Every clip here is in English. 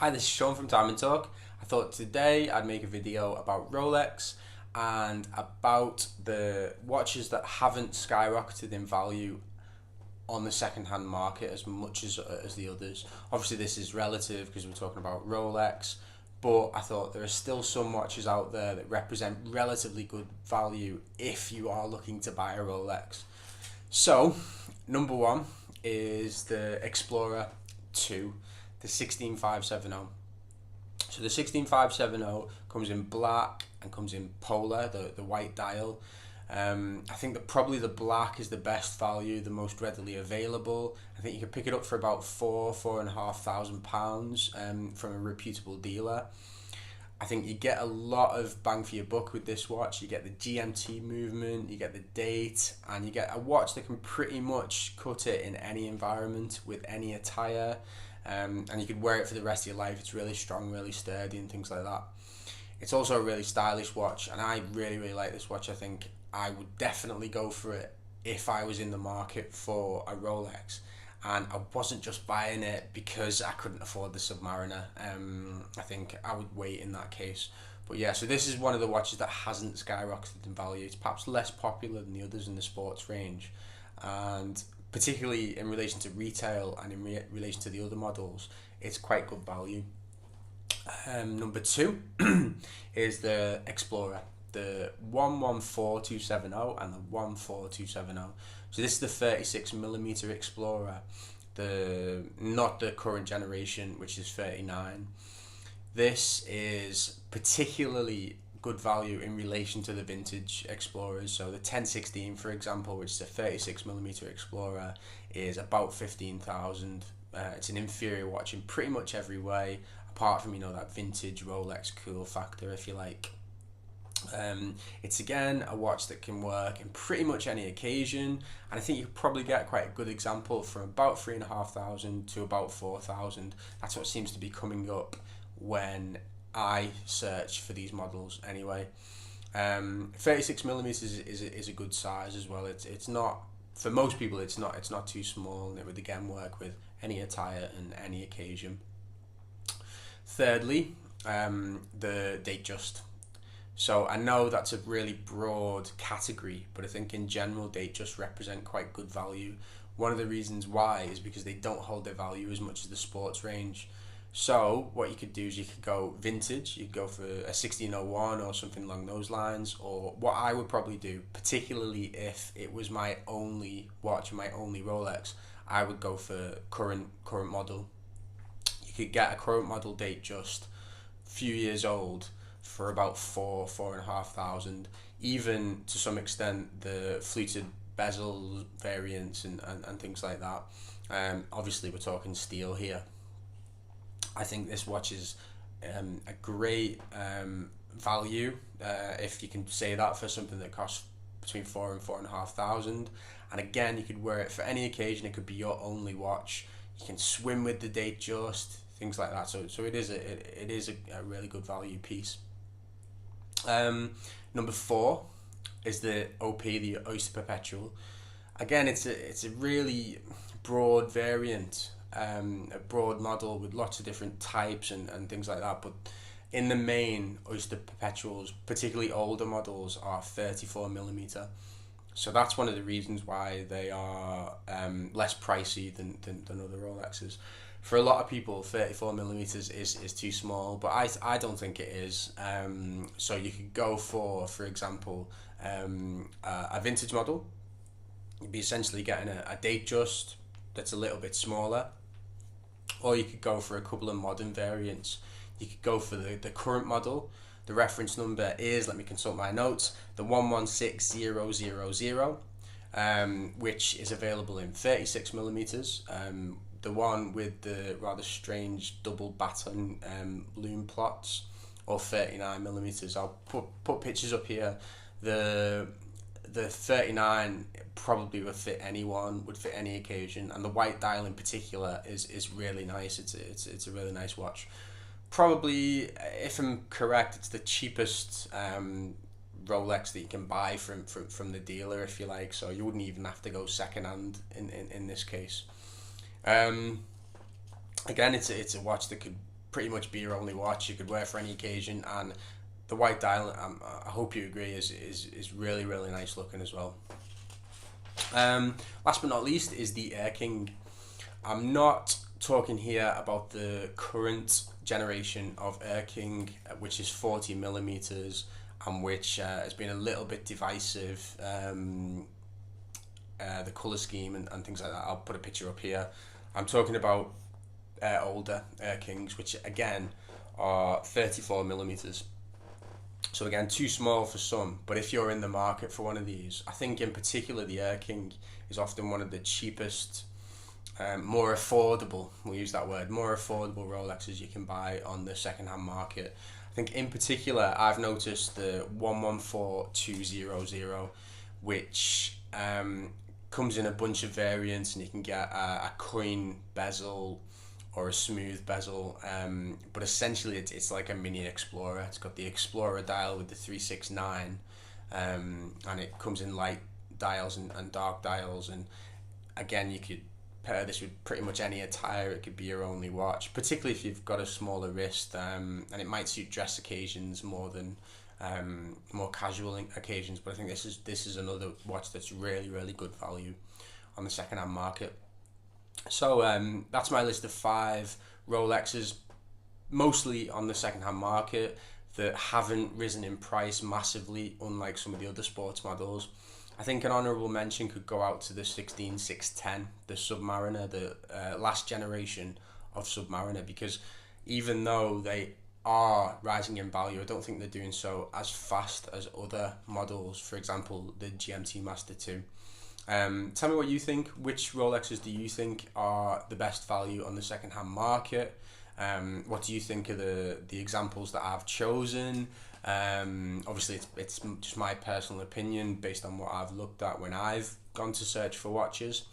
Hi, this is Sean from Time and Talk. I thought today I'd make a video about Rolex and about the watches that haven't skyrocketed in value on the second-hand market as much as the others. Obviously, this is relative because we're talking about Rolex, but I thought there are still some watches out there that represent relatively good value if you are looking to buy a Rolex. So, number one is the Explorer 2, the 16570. So the 16570 comes in black and comes in polar, the white dial. I think that probably the black is the best value, the most readily available. I think you can pick it up for about £4,500 from a reputable dealer. I think you get a lot of bang for your buck with this watch. You get the GMT movement, you get the date, and you get a watch that can pretty much cut it in any environment with any attire. And you could wear it for the rest of your life. It's really strong, really sturdy, and things like that. It's also a really stylish watch, and I really like this watch. I think I would definitely go for it if I was in the market for a Rolex, and I wasn't just buying it because I couldn't afford the Submariner. I think I would wait in that case. But yeah, so this is one of the watches that hasn't skyrocketed in value. It's perhaps less popular than the others in the sports range, and particularly in relation to retail and in relation to the other models, it's quite good value. Number two is the Explorer, the 114270 and the 14270. So this is the 36mm Explorer, not the current generation, which is 39. This is particularly good value in relation to the vintage Explorers. So the 1016, for example, which is a 36mm Explorer, is about 15,000. It's an inferior watch in pretty much every way, apart from that vintage Rolex cool factor, if you like. It's again a watch that can work in pretty much any occasion, and I think you could probably get quite a good example from about 3,500 to about 4,000. That's what seems to be coming up when I search for these models anyway. 36mm is a good size as well. It's not, for most people, it's not too small, and it would again work with any attire and any occasion. Thirdly, the Datejust. So I know that's a really broad category, but I think in general Datejust represent quite good value. One of the reasons why is because they don't hold their value as much as the sports range. So what you could do is you could go vintage, you could go for a 1601 or something along those lines, or what I would probably do, particularly if it was my only watch, my only Rolex, I would go for current model. You could get a current model Datejust, few years old, for about 4,500, even to some extent the fluted bezel variants and things like that. Obviously we're talking steel here. I think this watch is a great value, if you can say that, for something that costs between 4,000 and 4,500. And again, you could wear it for any occasion. It could be your only watch. You can swim with the Datejust, things like that. So it is a really good value piece. Number four is the OP, the Oyster Perpetual. Again, it's a really broad variant, a broad model with lots of different types and things like that. But in the main, Oyster Perpetuals, particularly older models, are 34mm. So that's one of the reasons why they are less pricey than other Rolexes. For a lot of people, 34mm is too small, but I don't think it is. So you could go for example, a vintage model. You'd be essentially getting a Datejust that's a little bit smaller, or you could go for a couple of modern variants. You could go for the current model. The reference number is, let me consult my notes, the 116000, which is available in 36mm. The one with the rather strange double baton lume plots, or 39mm. I'll put pictures up here. The 39 probably would fit anyone, would fit any occasion, and the white dial in particular is really nice. It's a really nice watch. Probably, if I'm correct, it's the cheapest Rolex that you can buy from the dealer, if you like. So you wouldn't even have to go second hand in this case. Again, it's a watch that could pretty much be your only watch. You could wear it for any occasion, and the white dial, I hope you agree, is really, really nice looking as well. Last but not least is the Air King. I'm not talking here about the current generation of Air King, which is 40 millimeters, and which has been a little bit divisive. The color scheme and things like that. I'll put a picture up here. I'm talking about older Air Kings, which again are 34 millimeters. So again, too small for some, but if you're in the market for one of these, I think in particular the Air King is often one of the cheapest, more affordable, we'll use that word, more affordable Rolexes you can buy on the second-hand market. I think in particular, I've noticed the 114200, which comes in a bunch of variants, and you can get a coin bezel or a smooth bezel, but essentially it's like a mini Explorer. It's got the Explorer dial with the 369, and it comes in light dials and dark dials, and again you could pair this with pretty much any attire. It could be your only watch, particularly if you've got a smaller wrist, and it might suit dress occasions more than more casual occasions. But I think this is another watch that's really, really good value on the second-hand market. So that's my list of 5 Rolexes, mostly on the second-hand market, that haven't risen in price massively, unlike some of the other sports models. I think an honourable mention could go out to the 16610, the Submariner, the last generation of Submariner, because even though they are rising in value, I don't think they're doing so as fast as other models, for example the GMT Master 2. Tell me what you think. Which Rolexes do you think are the best value on the second-hand market? What do you think of the examples that I've chosen? Obviously it's just my personal opinion based on what I've looked at when I've gone to search for watches.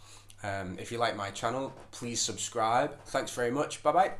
If you like my channel, please subscribe. Thanks very much. Bye bye.